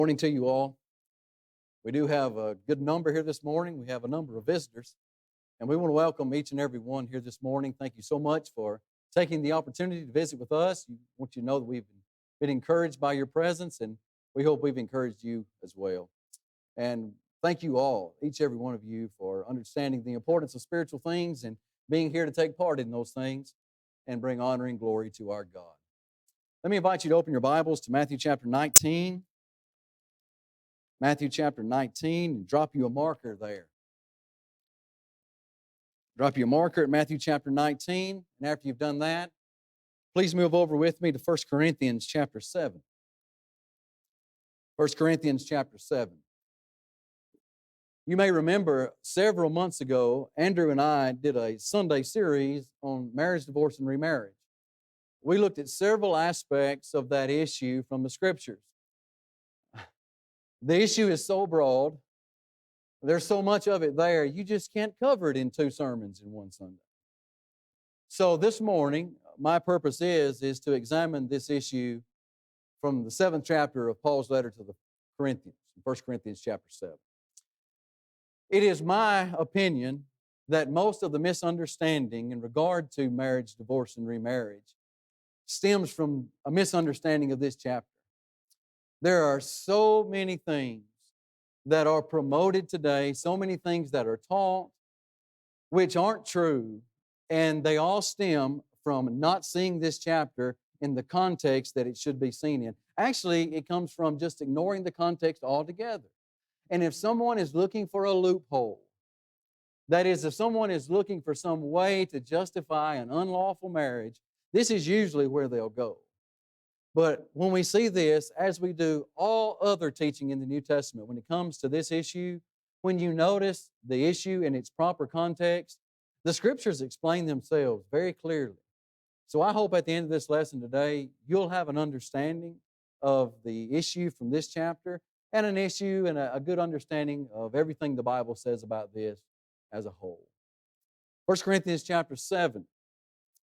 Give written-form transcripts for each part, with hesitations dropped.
Morning to you all. We do have a good number here this morning. We have a number of visitors, and we want to welcome each and every one here this morning. Thank you so much for taking the opportunity to visit with us. We want you to know that we've been encouraged by your presence, and we hope we've encouraged you as well. And thank you all, each and every one of you, for understanding the importance of spiritual things and being here to take part in those things and bring honor and glory to our God. Let me invite you to open your Bibles to Matthew chapter 19. Matthew chapter 19, and drop you a marker there. Drop you a marker at Matthew chapter 19, and after you've done that, please move over with me to 1 Corinthians chapter 7. 1 Corinthians chapter 7. You may remember several months ago, Andrew and I did a Sunday series on marriage, divorce, and remarriage. We looked at several aspects of that issue from the Scriptures. The issue is so broad, there's so much of it there, you just can't cover it in 2 sermons in one Sunday. So this morning, my purpose is to examine this issue from the 7th chapter of Paul's letter to the Corinthians, 1 Corinthians chapter 7. It is my opinion that most of the misunderstanding in regard to marriage, divorce, and remarriage stems from a misunderstanding of this chapter. There are so many things that are promoted today, so many things that are taught, which aren't true, and they all stem from not seeing this chapter in the context that it should be seen in. Actually, it comes from just ignoring the context altogether. And if someone is looking for a loophole, that is, if someone is looking for some way to justify an unlawful marriage, this is usually where they'll go. But when we see this, as we do all other teaching in the New Testament, when it comes to this issue, when you notice the issue in its proper context, the Scriptures explain themselves very clearly. So I hope at the end of this lesson today, you'll have an understanding of the issue from this chapter and an issue and a good understanding of everything the Bible says about this as a whole. 1 Corinthians chapter 7.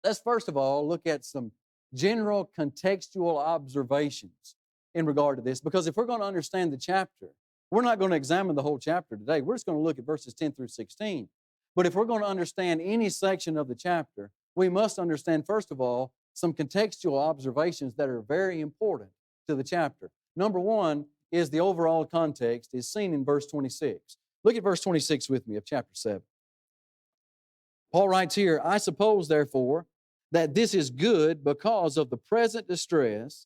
Let's first of all look at some general contextual observations in regard to this, because if we're going to understand the chapter, we're not going to examine the whole chapter today. We're just going to look at verses 10 through 16. But if we're going to understand any section of the chapter, we must understand, first of all, some contextual observations that are very important to the chapter. Number one is the overall context is seen in verse 26. Look at verse 26 with me of chapter 7. Paul writes here, "I suppose, therefore, that this is good because of the present distress,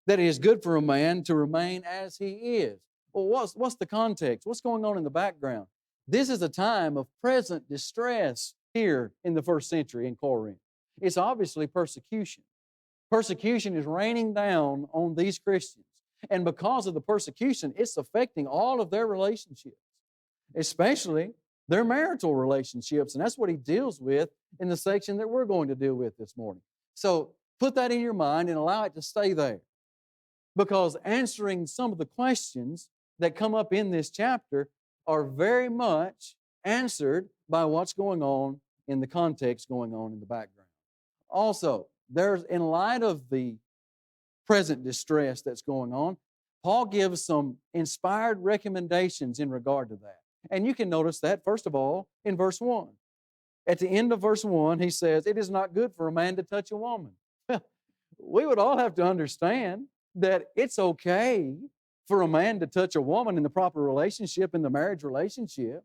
that it is good for a man to remain as he is." Well, what's the context? What's going on in the background? This is a time of present distress here in the first century in Corinth. It's obviously persecution. Persecution is raining down on these Christians. And because of the persecution, it's affecting all of their relationships, especially their marital relationships. And that's what he deals with in the section that we're going to deal with this morning. So put that in your mind and allow it to stay there. Because answering some of the questions that come up in this chapter are very much answered by what's going on in the context going on in the background. Also, in light of the present distress that's going on, Paul gives some inspired recommendations in regard to that. And you can notice that, first of all, in verse 1. At the end of verse 1, he says, "It is not good for a man to touch a woman." We would all have to understand that it's okay for a man to touch a woman in the proper relationship, in the marriage relationship.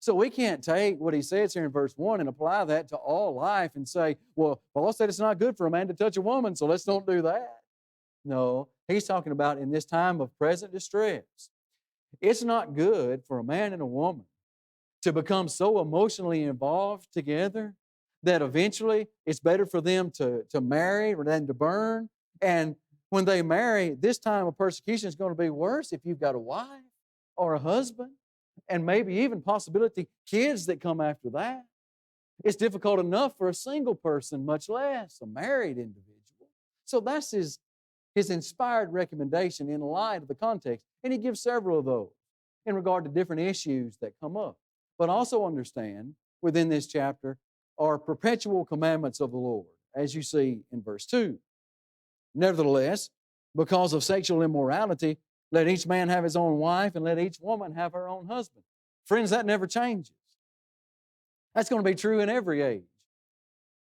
So we can't take what he says here in verse 1 and apply that to all life and say, well, Paul said it's not good for a man to touch a woman, so let's don't do that. No, he's talking about in this time of present distress. It's not good for a man and a woman to become so emotionally involved together that eventually it's better for them to marry rather than to burn. And when they marry, this time of persecution is going to be worse if you've got a wife or a husband, and maybe even possibility kids that come after that. It's difficult enough for a single person, much less a married individual. So that's his inspired recommendation in light of the context. And he gives several of those in regard to different issues that come up. But also understand within this chapter are perpetual commandments of the Lord, as you see in verse 2. Nevertheless, because of sexual immorality, Let each man have his own wife, and let each woman have her own husband. Friends, that never changes. That's going to be true in every age.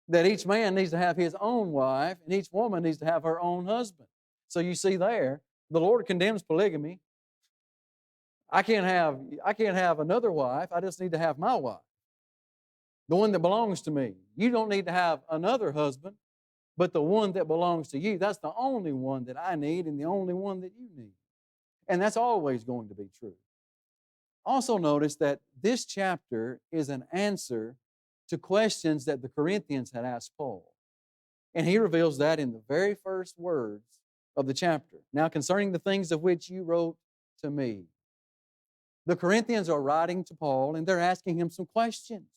That each man needs to have his own wife, and each woman needs to have her own husband. So you see there, the Lord condemns polygamy. I can't have another wife. I just need to have my wife, the one that belongs to me. You don't need to have another husband, but the one that belongs to you. That's the only one that I need and the only one that you need. And that's always going to be true. Also notice that this chapter is an answer to questions that the Corinthians had asked Paul. And he reveals that in the very first words of the chapter. Now, concerning the things of which you wrote to me. The Corinthians are writing to Paul and they're asking him some questions.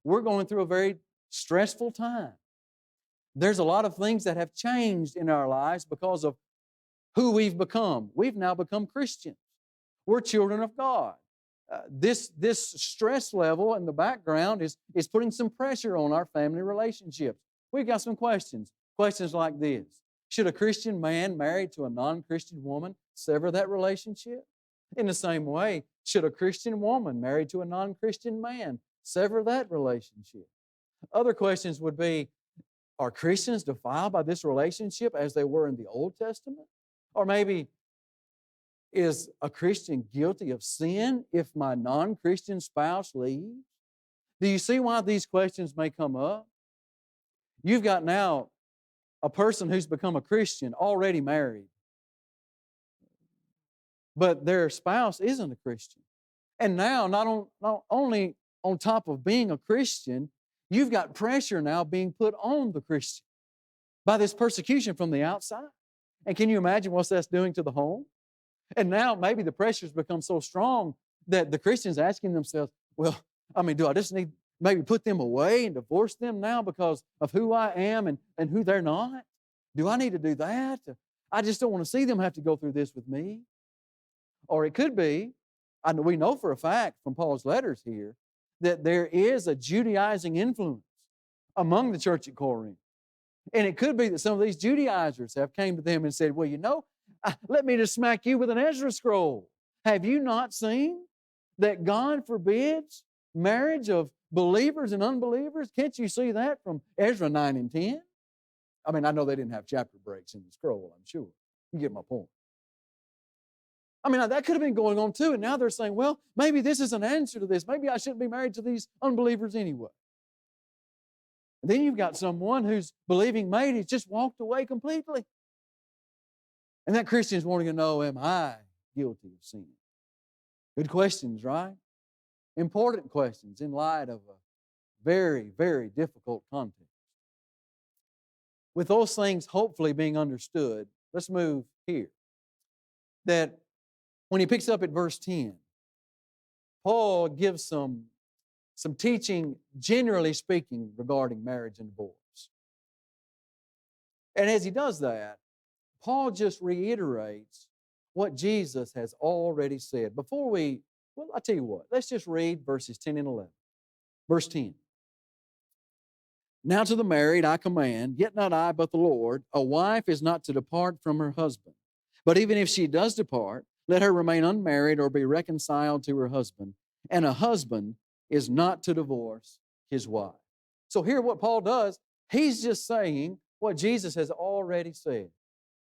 We're going through a very stressful time. There's a lot of things that have changed in our lives because of who we've become. We've now become Christians. We're children of God. This stress level in the background is putting some pressure on our family relationships. We've got some questions. Questions like this. Should a Christian man married to a non-Christian woman sever that relationship? In the same way, should a Christian woman married to a non-Christian man sever that relationship? Other questions would be, are Christians defiled by this relationship as they were in the Old Testament? Or maybe, is a Christian guilty of sin if my non-Christian spouse leaves? Do you see why these questions may come up? You've got now a person who's become a Christian, already married, but their spouse isn't a Christian. And now, not only on top of being a Christian, you've got pressure now being put on the Christian by this persecution from the outside. And can you imagine what that's doing to the home? And now maybe the pressure's become so strong that the Christian's asking themselves, well, do I just need maybe put them away and divorce them now because of who I am and who they're not? Do I need to do that? I just don't want to see them have to go through this with me. Or it could be, we know for a fact from Paul's letters here, that there is a Judaizing influence among the church at Corinth. And it could be that some of these Judaizers have came to them and said, well, let me just smack you with an Ezra scroll. Have you not seen that God forbids marriage of believers and unbelievers? Can't you see that from Ezra 9 and 10? I know they didn't have chapter breaks in the scroll, I'm sure. You get my point. That could have been going on too, and now they're saying, well, maybe this is an answer to this. Maybe I shouldn't be married to these unbelievers anyway. And then you've got someone who's believing mate who's just walked away completely. And that Christian's wanting to know, am I guilty of sin? Good questions, right? Important questions in light of a very, very difficult context. With those things hopefully being understood, let's move here. That when he picks up at verse 10, Paul gives some teaching, generally speaking, regarding marriage and divorce. And as he does that, Paul just reiterates what Jesus has already said. I tell you what, let's just read verses 10 and 11. Verse 10. Now to the married I command, yet not I, but the Lord, a wife is not to depart from her husband. But even if she does depart, let her remain unmarried or be reconciled to her husband. And a husband is not to divorce his wife. So here what Paul does, he's just saying what Jesus has already said.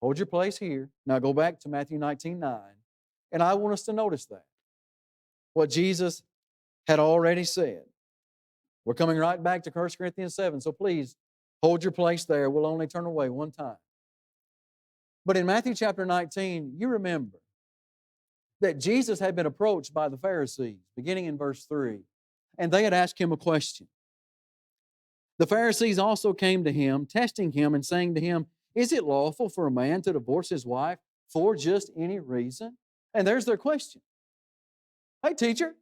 Hold your place here. Now go back to Matthew 19:9. And I want us to notice that. What Jesus had already said. We're coming right back to 1 Corinthians 7, so please hold your place there. We'll only turn away one time. But in Matthew chapter 19, you remember that Jesus had been approached by the Pharisees, beginning in verse 3, and they had asked him a question. The Pharisees also came to him, testing him and saying to him, is it lawful for a man to divorce his wife for just any reason? And there's their question. Hey, teacher,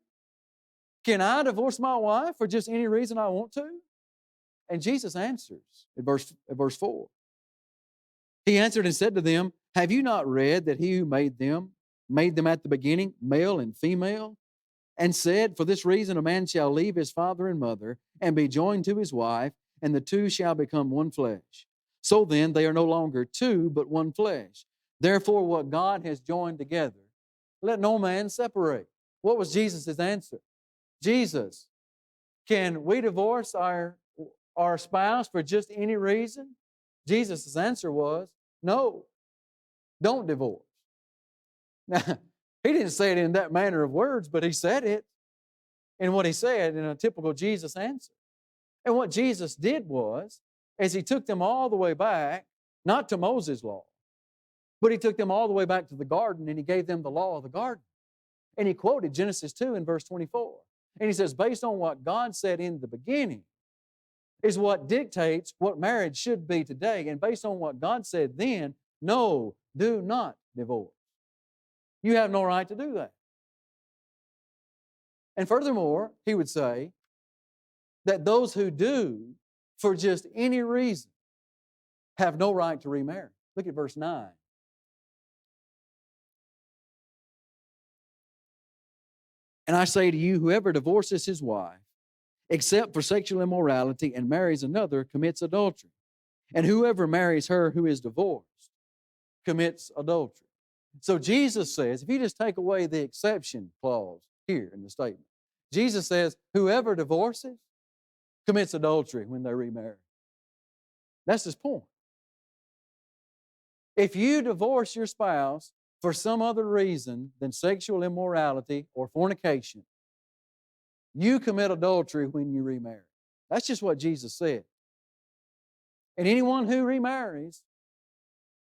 can I divorce my wife for just any reason I want to? And Jesus answers at verse 4. He answered and said to them, have you not read that he who made them at the beginning, male and female, and said, for this reason a man shall leave his father and mother and be joined to his wife, and the two shall become one flesh. So then they are no longer two, but one flesh. Therefore, what God has joined together, let no man separate. What was Jesus' answer? Jesus, can we divorce our spouse for just any reason? Jesus' answer was, no, don't divorce. Now, he didn't say it in that manner of words, but he said it in what he said in a typical Jesus answer. And what Jesus did was, as he took them all the way back, not to Moses' law, but he took them all the way back to the garden and he gave them the law of the garden. And he quoted Genesis 2 in verse 24. And he says, based on what God said in the beginning is what dictates what marriage should be today. And based on what God said then, no, do not divorce. You have no right to do that. And furthermore, he would say that those who do, for just any reason, have no right to remarry. Look at verse 9. And I say to you, whoever divorces his wife, except for sexual immorality, and marries another, commits adultery. And whoever marries her who is divorced commits adultery. So Jesus says, if you just take away the exception clause here in the statement, Jesus says, whoever divorces commits adultery when they remarry. That's his point. If you divorce your spouse for some other reason than sexual immorality or fornication, you commit adultery when you remarry. That's just what Jesus said. And anyone who remarries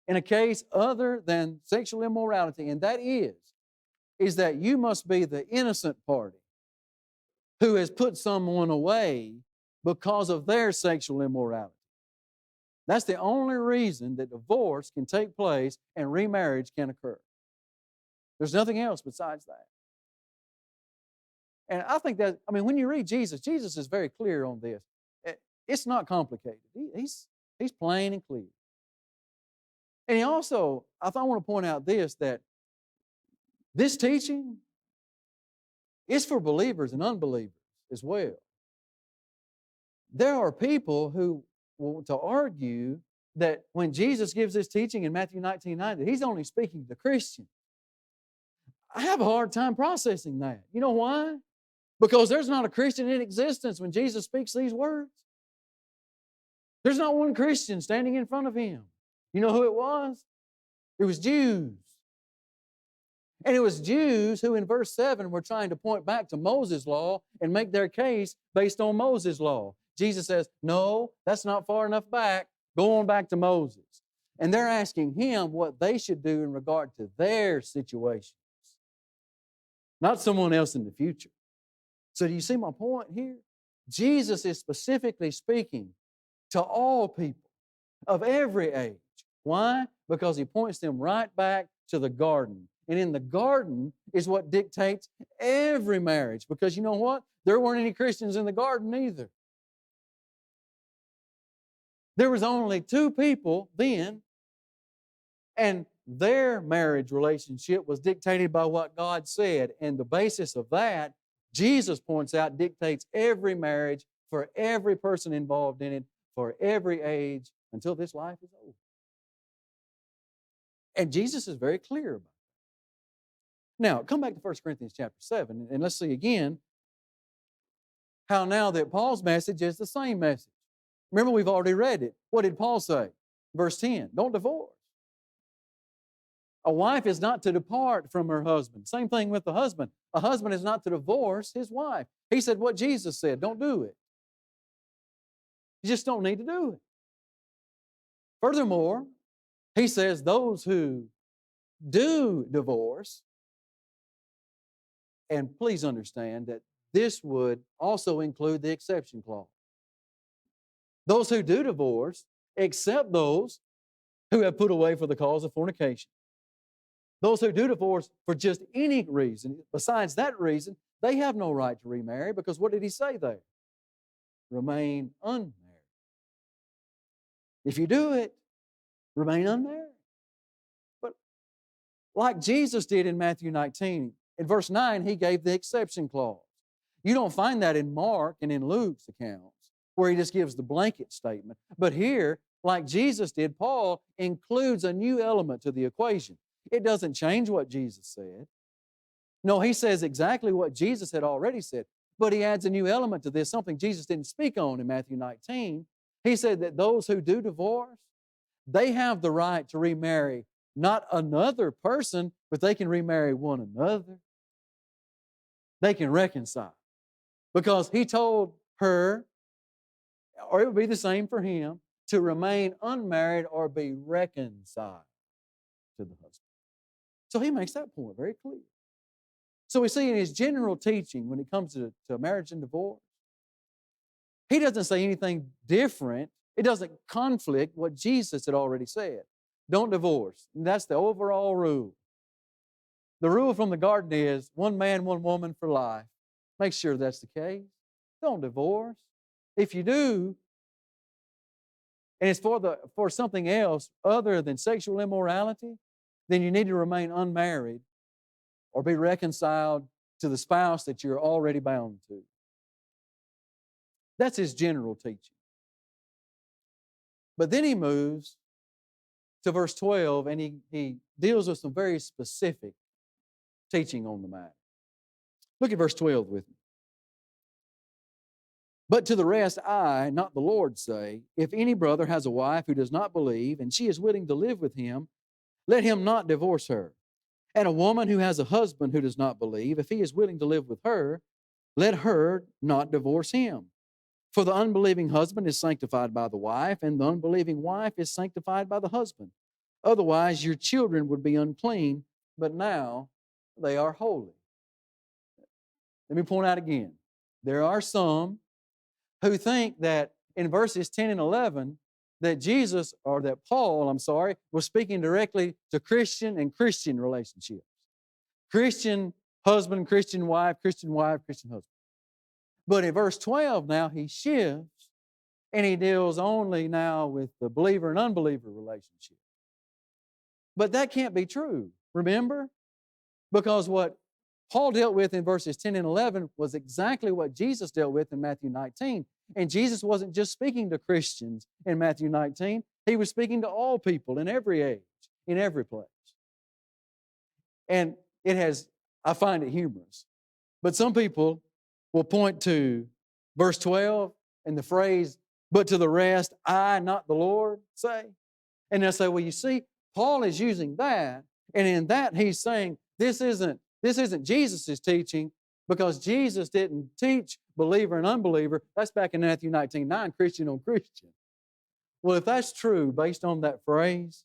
in a case other than sexual immorality, and that is that you must be the innocent party who has put someone away because of their sexual immorality. That's the only reason that divorce can take place and remarriage can occur. There's nothing else besides that. And I think that, when you read Jesus, Jesus is very clear on this. It's not complicated. He's plain and clear. And he also, I want to point out that this teaching is for believers and unbelievers as well. There are people who want to argue that when Jesus gives this teaching in Matthew 19:9, that he's only speaking to Christians. I have a hard time processing that. You know why? Because there's not a Christian in existence when Jesus speaks these words. There's not one Christian standing in front of him. You know who it was? It was Jews. And it was Jews who in verse 7 were trying to point back to Moses' law and make their case based on Moses' law. Jesus says, no, that's not far enough back. Go on back to Moses. And they're asking him what they should do in regard to their situations, not someone else in the future. So do you see my point here? Jesus is specifically speaking to all people of every age. Why? Because he points them right back to the garden. And in the garden is what dictates every marriage. Because you know what? There weren't any Christians in the garden either. There was only two people then, and their marriage relationship was dictated by what God said. And the basis of that, Jesus points out, dictates every marriage for every person involved in it, for every age, until this life is over. And Jesus is very clear about it. Now, come back to 1 Corinthians chapter 7, and let's see again how now that Paul's message is the same message. Remember, we've already read it. What did Paul say? Verse 10, don't divorce. A wife is not to depart from her husband. Same thing with the husband. A husband is not to divorce his wife. He said what Jesus said, don't do it. You just don't need to do it. Furthermore, he says those who do divorce, and please understand that this would also include the exception clause. Those who do divorce, except those who have put away for the cause of fornication. Those who do divorce for just any reason, besides that reason, they have no right to remarry, because what did he say there? Remain unmarried. If you do it, remain unmarried. But like Jesus did in Matthew 19, in verse 9, he gave the exception clause. You don't find that in Mark and in Luke's accounts, where he just gives the blanket statement. But here, like Jesus did, Paul includes a new element to the equation. It doesn't change what Jesus said. No, he says exactly what Jesus had already said, but he adds a new element to this, something Jesus didn't speak on in Matthew 19. He said that those who do divorce, they have the right to remarry not another person, but they can remarry one another. They can reconcile. Because he told her, or it would be the same for him, to remain unmarried or be reconciled to the husband. So he makes that point very clear. So we see in his general teaching when it comes to marriage and divorce, he doesn't say anything different. It doesn't conflict what Jesus had already said. Don't divorce. And that's the overall rule. The rule from the garden is one man, one woman for life. Make sure that's the case. Don't divorce. If you do, and it's for something else other than sexual immorality, then you need to remain unmarried or be reconciled to the spouse that you're already bound to. That's his general teaching. But then he moves to verse 12 and he deals with some very specific teaching on the matter. Look at verse 12 with me. But to the rest I, not the Lord, say, if any brother has a wife who does not believe, and she is willing to live with him, let him not divorce her. And a woman who has a husband who does not believe, if he is willing to live with her, let her not divorce him. For the unbelieving husband is sanctified by the wife, and the unbelieving wife is sanctified by the husband. Otherwise, your children would be unclean, but now they are holy. Let me point out again. There are some who think that in verses 10 and 11, that Jesus, or that Paul, was speaking directly to Christian and Christian relationships. Christian husband, Christian wife, Christian husband. But in verse 12 now, he shifts and he deals only now with the believer and unbeliever relationship. But that can't be true, remember? Because what Paul dealt with in verses 10 and 11 was exactly what Jesus dealt with in Matthew 19. And Jesus wasn't just speaking to Christians in Matthew 19. He was speaking to all people in every age, in every place. And I find it humorous. But some people will point to verse 12 and the phrase, but to the rest, I, not the Lord, say. And they'll say, well, you see, Paul is using that. And in that, he's saying, this isn't Jesus' teaching, because Jesus didn't teach believer and unbeliever. That's back in Matthew 19:9, Christian on Christian. Well, if that's true, based on that phrase,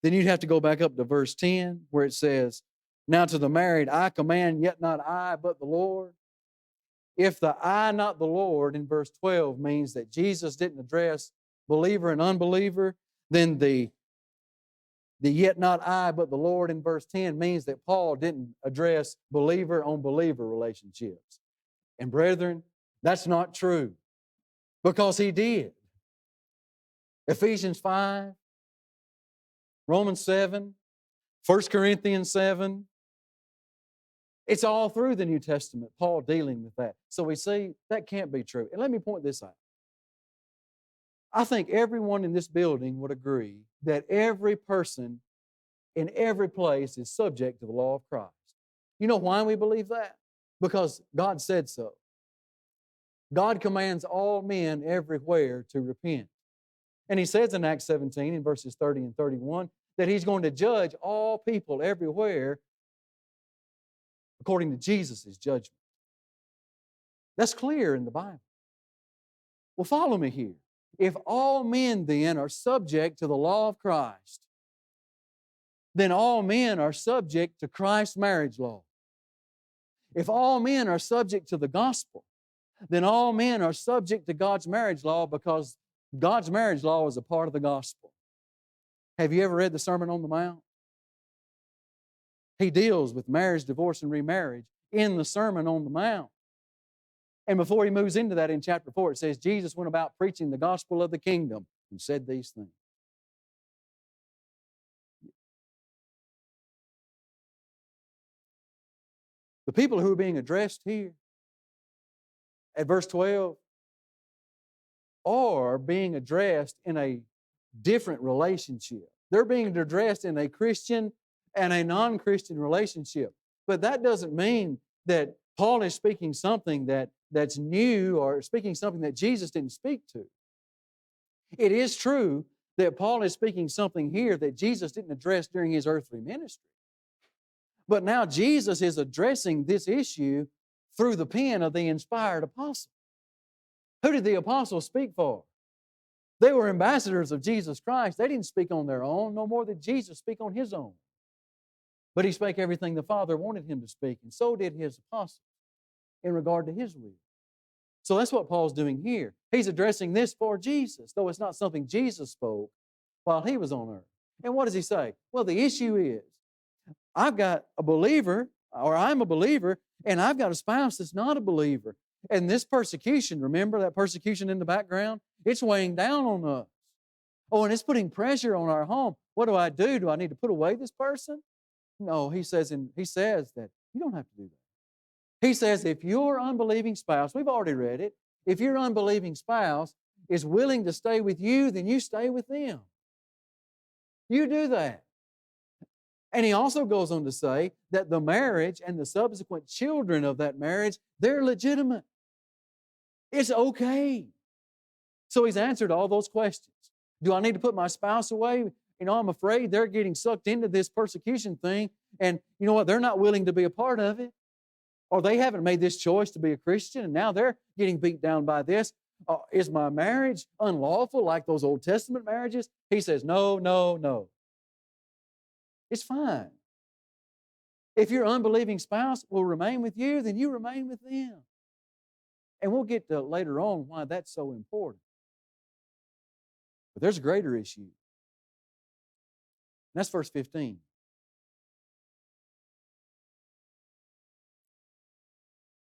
then you'd have to go back up to verse 10, where it says, now to the married, I command, yet not I, but the Lord. If the I, not the Lord, in verse 12 means that Jesus didn't address believer and unbeliever, then the yet not I, but the Lord in verse 10 means that Paul didn't address believer on believer relationships. And brethren, that's not true, because he did. Ephesians 5, Romans 7, 1 Corinthians 7. It's all through the New Testament, Paul dealing with that. So we see that can't be true. And let me point this out. I think everyone in this building would agree that every person in every place is subject to the law of Christ. You know why we believe that? Because God said so. God commands all men everywhere to repent. And he says in Acts 17, in verses 30 and 31, that he's going to judge all people everywhere according to Jesus' judgment. That's clear in the Bible. Well, follow me here. If all men then are subject to the law of Christ, then all men are subject to Christ's marriage law. If all men are subject to the gospel, then all men are subject to God's marriage law, because God's marriage law is a part of the gospel. Have you ever read the Sermon on the Mount? He deals with marriage, divorce, and remarriage in the Sermon on the Mount. And before he moves into that in chapter 4, it says, Jesus went about preaching the gospel of the kingdom and said these things. The people who are being addressed here at verse 12 are being addressed in a different relationship. They're being addressed in a Christian and a non-Christian relationship. But that doesn't mean that Paul is speaking something that's new or speaking something that Jesus didn't speak to. It is true that Paul is speaking something here that Jesus didn't address during His earthly ministry. But now Jesus is addressing this issue through the pen of the inspired apostle. Who did the apostles speak for? They were ambassadors of Jesus Christ. They didn't speak on their own, no more did Jesus speak on His own. But He spake everything the Father wanted Him to speak, and so did His apostles in regard to His will. So that's what Paul's doing here. He's addressing this for Jesus, though it's not something Jesus spoke while He was on earth. And what does he say? Well, the issue is, I've got a believer, or I'm a believer, and I've got a spouse that's not a believer. And this persecution, remember that persecution in the background? It's weighing down on us. Oh, and it's putting pressure on our home. What do I do? Do I need to put away this person? No, he says that you don't have to do that. He says if your unbelieving spouse, we've already read it, if your unbelieving spouse is willing to stay with you, then you stay with them. You do that. And he also goes on to say that the marriage and the subsequent children of that marriage, they're legitimate. It's okay. So he's answered all those questions. Do I need to put my spouse away? I'm afraid they're getting sucked into this persecution thing, and you know what? They're not willing to be a part of it. Or they haven't made this choice to be a Christian, and now they're getting beat down by this. Is my marriage unlawful like those Old Testament marriages? He says, no. It's fine. If your unbelieving spouse will remain with you, then you remain with them. And we'll get to later on why that's so important. But there's a greater issue. And that's verse 15.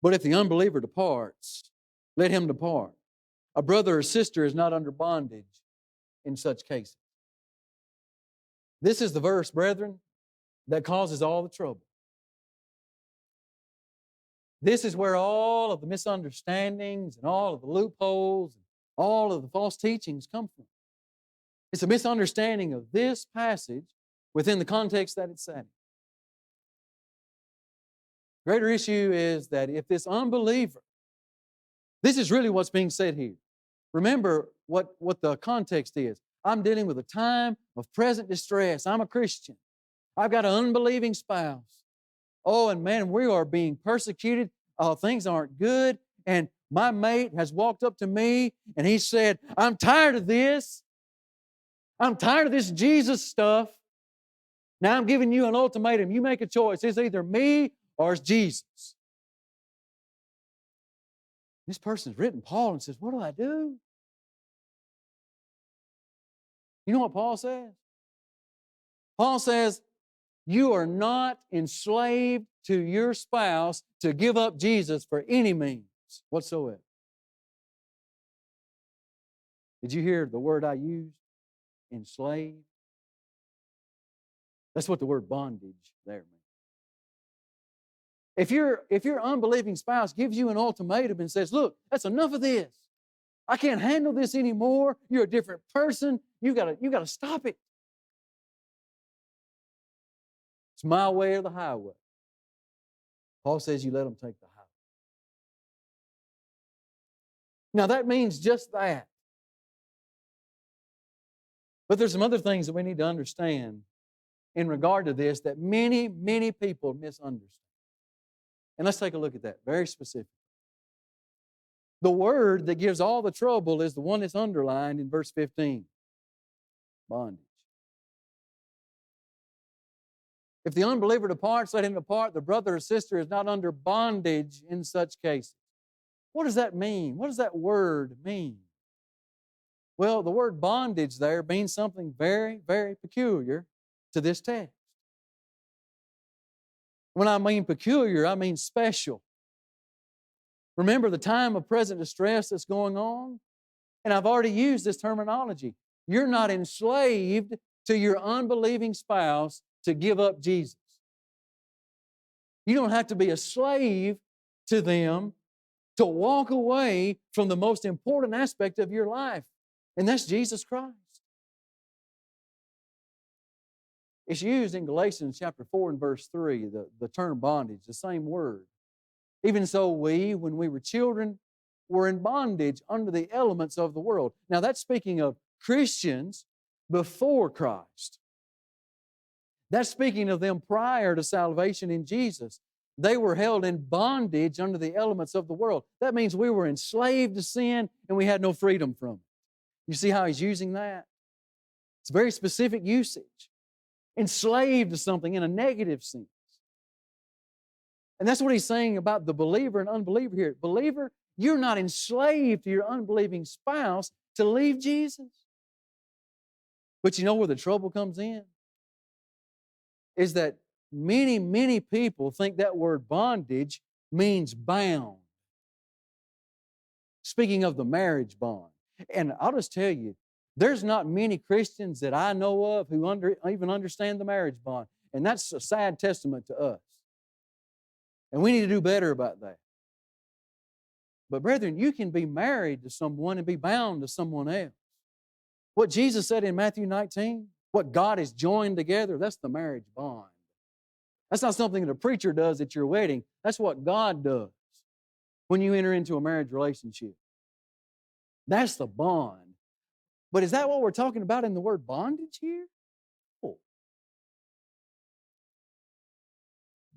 But if the unbeliever departs, let him depart. A brother or sister is not under bondage in such cases. This is the verse, brethren, that causes all the trouble. This is where all of the misunderstandings and all of the loopholes and all of the false teachings come from. It's a misunderstanding of this passage within the context that it's set in. Greater issue is that if this unbeliever, this is really what's being said here. Remember what the context is. I'm dealing with a time of present distress. I'm a Christian. I've got an unbelieving spouse. Oh, and man, we are being persecuted. Things aren't good. And my mate has walked up to me and he said, I'm tired of this. I'm tired of this Jesus stuff. Now I'm giving you an ultimatum. You make a choice. It's either me or it's Jesus. This person's written Paul and says, what do I do? You know what Paul says? Paul says, you are not enslaved to your spouse to give up Jesus for any means whatsoever. Did you hear the word I used? Enslaved. That's what the word bondage there means. If your unbelieving spouse gives you an ultimatum and says, look, that's enough of this. I can't handle this anymore. You're a different person. You gotta stop it. It's my way or the highway. Paul says you let them take the highway. Now that means just that. But there's some other things that we need to understand in regard to this that many, many people misunderstand. And let's take a look at that very specifically. The word that gives all the trouble is the one that's underlined in verse 15. Bondage. If the unbeliever departs, let him depart. The brother or sister is not under bondage in such cases. What does that mean? What does that word mean? Well, the word bondage there means something very, very peculiar to this text. When I mean peculiar, I mean special. Remember the time of present distress that's going on? And I've already used this terminology. You're not enslaved to your unbelieving spouse to give up Jesus. You don't have to be a slave to them to walk away from the most important aspect of your life, and that's Jesus Christ. It's used in Galatians chapter 4 and verse 3, the term bondage, the same word. Even so, we, when we were children, were in bondage under the elements of the world. Now, that's speaking of Christians before Christ. That's speaking of them prior to salvation in Jesus. They were held in bondage under the elements of the world. That means we were enslaved to sin and we had no freedom from it. You see how he's using that? It's very specific usage. Enslaved to something in a negative sense. And that's what he's saying about the believer and unbeliever here. Believer, you're not enslaved to your unbelieving spouse to leave Jesus. But you know where the trouble comes in? Is that many, many people think that word bondage means bound. Speaking of the marriage bond. And I'll just tell you, there's not many Christians that I know of who even understand the marriage bond. And that's a sad testament to us. And we need to do better about that. But brethren, you can be married to someone and be bound to someone else. What Jesus said in Matthew 19, what God has joined together, that's the marriage bond. That's not something that a preacher does at your wedding. That's what God does when you enter into a marriage relationship. That's the bond. But is that what we're talking about in the word bondage here? Oh.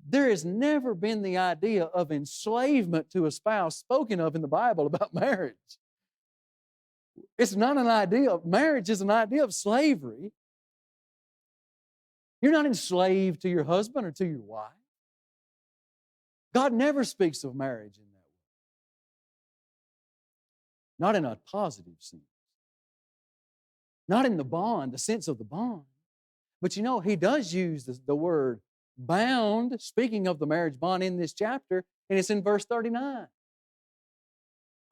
There has never been the idea of enslavement to a spouse spoken of in the Bible about marriage. It's not an idea of marriage is an idea of slavery. You're not enslaved to your husband or to your wife. God never speaks of marriage in that way. Not in a positive sense. Not in the bond, the sense of the bond. But you know, he does use the word bound, speaking of the marriage bond in this chapter, and it's in verse 39.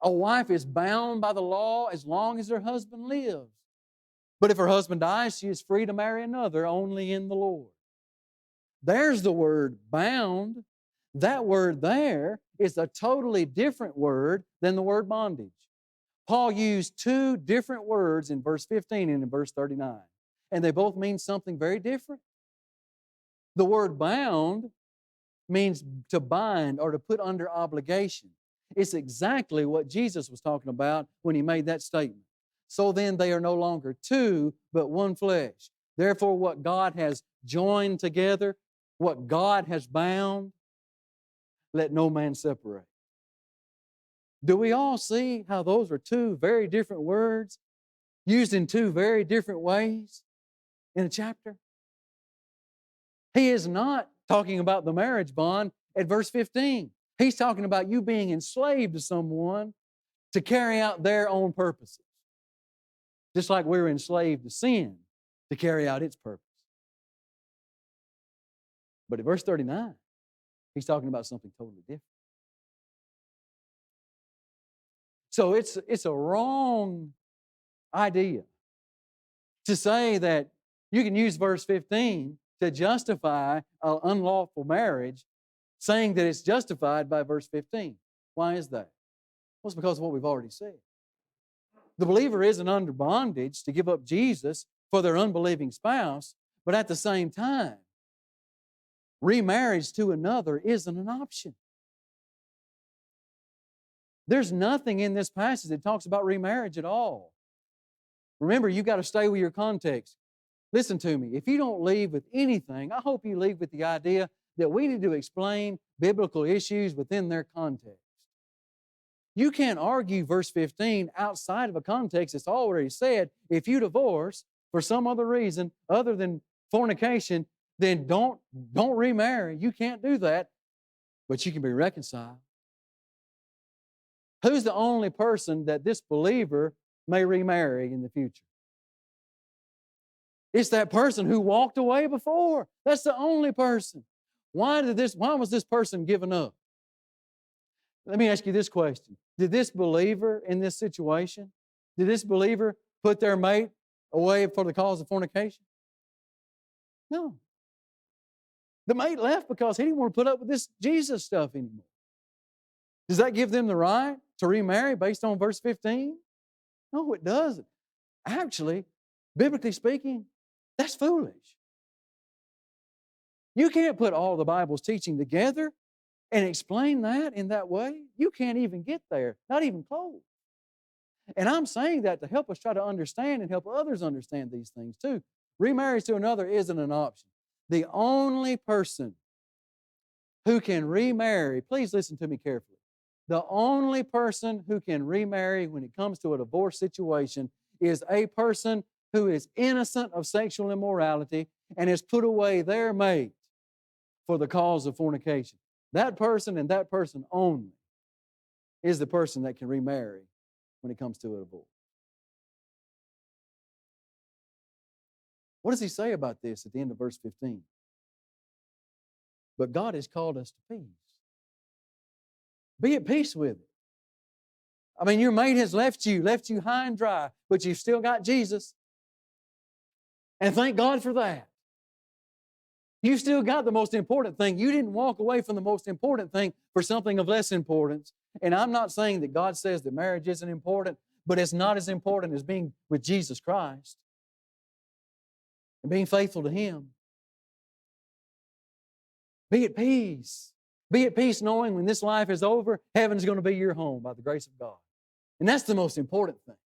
A wife is bound by the law as long as her husband lives. But if her husband dies, she is free to marry another only in the Lord. There's the word bound. That word there is a totally different word than the word bondage. Paul used two different words in verse 15 and in verse 39, and they both mean something very different. The word bound means to bind or to put under obligation. It's exactly what Jesus was talking about when he made that statement. So then they are no longer two, but one flesh. Therefore, what God has joined together, what God has bound, let no man separate. Do we all see how those are two very different words used in two very different ways in a chapter? He is not talking about the marriage bond at verse 15. He's talking about you being enslaved to someone to carry out their own purposes. Just like we're enslaved to sin to carry out its purpose. But at verse 39, he's talking about something totally different. So it's a wrong idea to say that you can use verse 15 to justify an unlawful marriage, saying that it's justified by verse 15. Why is that? Well, it's because of what we've already said. The believer isn't under bondage to give up Jesus for their unbelieving spouse, but at the same time, remarriage to another isn't an option. There's nothing in this passage that talks about remarriage at all. Remember, you've got to stay with your context. Listen to me. If you don't leave with anything, I hope you leave with the idea that we need to explain biblical issues within their context. You can't argue verse 15 outside of a context that's already said, if you divorce for some other reason other than fornication, then don't remarry. You can't do that, but you can be reconciled. Who's the only person that this believer may remarry in the future? It's that person who walked away before. That's the only person. Why was this person given up? Let me ask you this question. Did this believer in this situation, did this believer put their mate away for the cause of fornication? No. The mate left because he didn't want to put up with this Jesus stuff anymore. Does that give them the right to remarry based on verse 15? No, it doesn't. Actually, biblically speaking, that's foolish. You can't put all the Bible's teaching together and explain that in that way. You can't even get there, not even close. And I'm saying that to help us try to understand and help others understand these things too. Remarriage to another isn't an option. The only person who can remarry, please listen to me carefully. The only person who can remarry when it comes to a divorce situation is a person who is innocent of sexual immorality and has put away their mate for the cause of fornication. That person and that person only is the person that can remarry when it comes to a divorce. What does he say about this at the end of verse 15? But God has called us to peace. Be at peace with it. I mean, your mate has left you high and dry, but you've still got Jesus. And thank God for that. You've still got the most important thing. You didn't walk away from the most important thing for something of less importance. And I'm not saying that God says that marriage isn't important, but it's not as important as being with Jesus Christ and being faithful to Him. Be at peace. Be at peace knowing when this life is over, heaven's going to be your home by the grace of God. And that's the most important thing.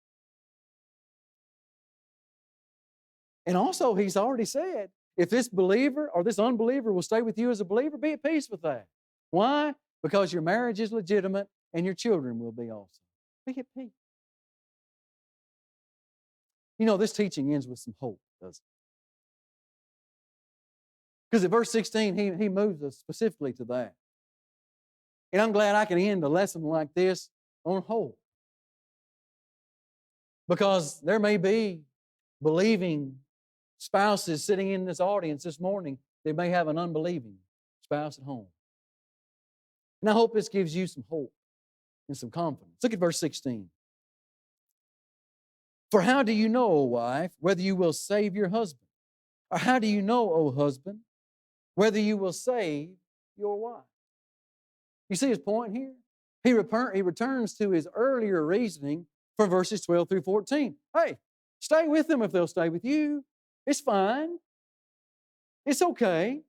And also, He's already said, if this believer or this unbeliever will stay with you as a believer, be at peace with that. Why? Because your marriage is legitimate and your children will be also. Be at peace. You know, this teaching ends with some hope, doesn't it? Because at verse 16, he moves us specifically to that. And I'm glad I can end a lesson like this on hope. Because there may be believing spouses sitting in this audience this morning. They may have an unbelieving spouse at home. And I hope this gives you some hope and some confidence. Look at verse 16. For how do you know, O wife, whether you will save your husband? Or how do you know, O husband, whether you will save your wife? You see his point here? He returns to his earlier reasoning from verses 12 through 14. Hey, stay with them if they'll stay with you. It's fine. It's okay.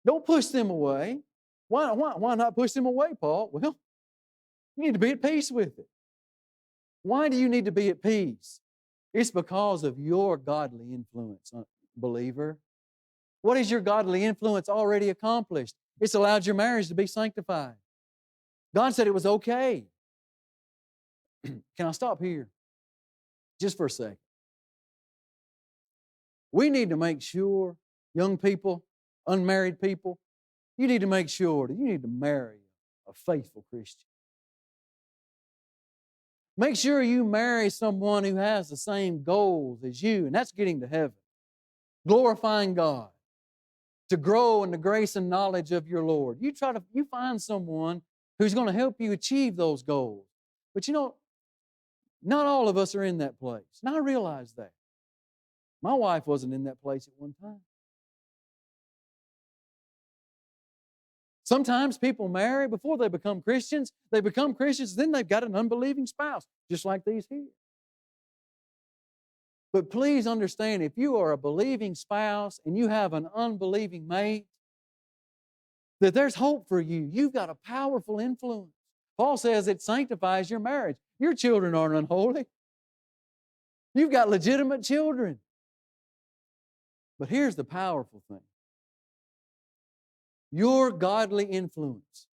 Don't push them away. Why not push them away, Paul? Well, you need to be at peace with it. Why do you need to be at peace? It's because of your godly influence, believer. What has your godly influence already accomplished? It's allowed your marriage to be sanctified. God said it was okay. Can I stop here just for a second? We need to make sure, young people, unmarried people, you need to make sure that you need to marry a faithful Christian. Make sure you marry someone who has the same goals as you, and that's getting to heaven, glorifying God, to grow in the grace and knowledge of your Lord. You find someone who's going to help you achieve those goals. But you know, not all of us are in that place. And I realize that. My wife wasn't in that place at one time. Sometimes people marry before they become Christians. They become Christians, then they've got an unbelieving spouse, just like these here. But please understand, if you are a believing spouse and you have an unbelieving mate, that there's hope for you. You've got a powerful influence. Paul says it sanctifies your marriage. Your children aren't unholy. You've got legitimate children. But here's the powerful thing. Your godly influence,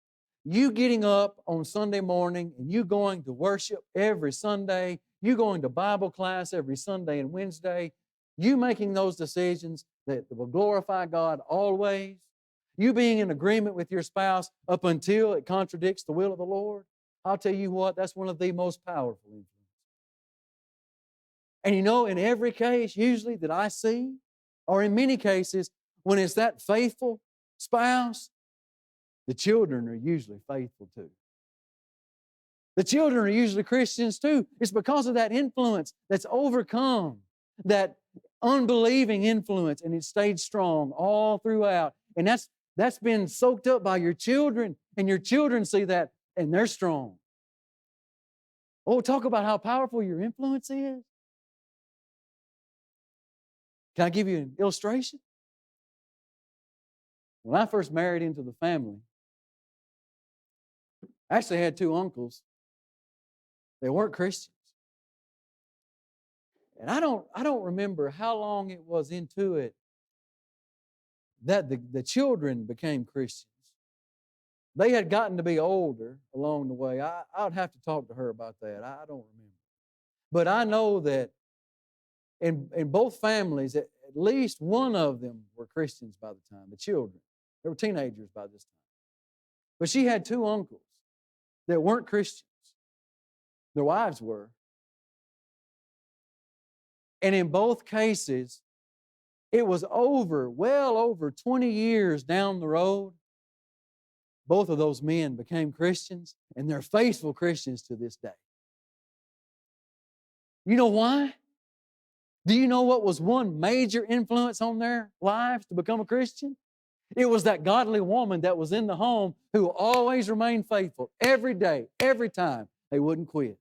you getting up on Sunday morning and you going to worship every Sunday, you going to Bible class every Sunday and Wednesday, you making those decisions that will glorify God always, you being in agreement with your spouse up until it contradicts the will of the Lord, I'll tell you what, that's one of the most powerful influences. And you know, in every case usually that I see, or in many cases, when it's that faithful spouse, the children are usually faithful too. The children are usually Christians too. It's because of that influence that's overcome that unbelieving influence, and it stayed strong all throughout. And that's been soaked up by your children, and your children see that, and they're strong. Oh, talk about how powerful your influence is. Can I give you an illustration? When I first married into the family, I actually had two uncles. They weren't Christians. And I don't remember how long it was into it that the children became Christians. They had gotten to be older along the way. I would have to talk to her about that. I don't remember. But I know that in both families, at least one of them were Christians by the time, the children. They were teenagers by this time. But she had two uncles that weren't Christians. Their wives were. And in both cases, it was well over 20 years down the road, both of those men became Christians, and they're faithful Christians to this day. You know why? Do you know what was one major influence on their lives to become a Christian? It was that godly woman that was in the home who always remained faithful every day, every time. They wouldn't quit.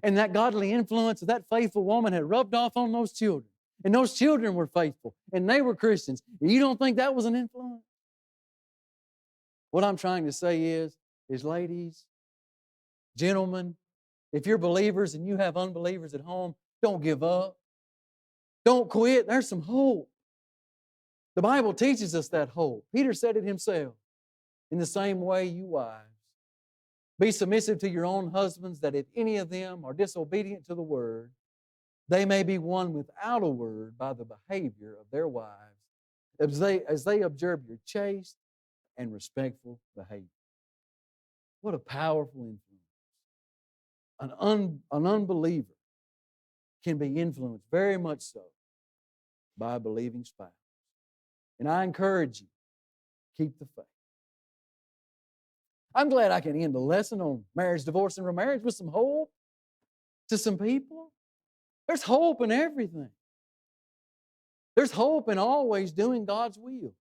And that godly influence of that faithful woman had rubbed off on those children. And those children were faithful, and they were Christians. You don't think that was an influence? What I'm trying to say is ladies, gentlemen, if you're believers and you have unbelievers at home, don't give up. Don't quit. There's some hope. The Bible teaches us that hope. Peter said it himself. In the same way, you wives, be submissive to your own husbands, that if any of them are disobedient to the word, they may be won without a word by the behavior of their wives, as they observe your chaste and respectful behavior. What a powerful influence. An unbeliever can be influenced very much so by a believing spouse. And I encourage you, keep the faith. I'm glad I can end the lesson on marriage, divorce, and remarriage with some hope to some people. There's hope in everything. There's hope in always doing God's will.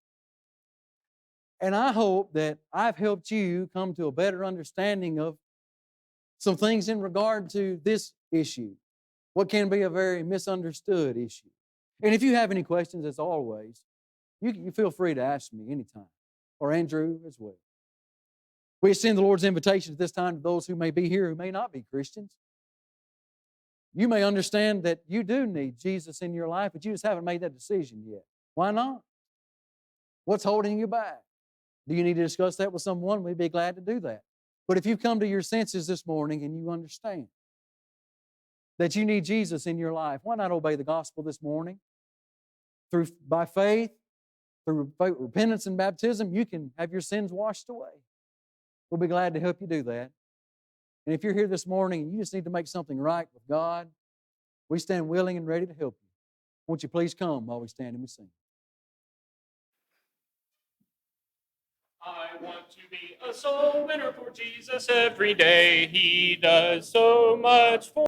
And I hope that I've helped you come to a better understanding of some things in regard to this issue, what can be a very misunderstood issue. And if you have any questions, as always, you feel free to ask me anytime, or Andrew as well. We extend the Lord's invitation at this time to those who may be here who may not be Christians. You may understand that you do need Jesus in your life, but you just haven't made that decision yet. Why not? What's holding you back? Do you need to discuss that with someone? We'd be glad to do that. But if you've come to your senses this morning and you understand that you need Jesus in your life, why not obey the gospel this morning? By faith, through repentance and baptism, you can have your sins washed away. We'll be glad to help you do that. And if you're here this morning and you just need to make something right with God, we stand willing and ready to help you. Won't you please come while we stand and we sing? I want to be a soul winner for Jesus every day. He does so much for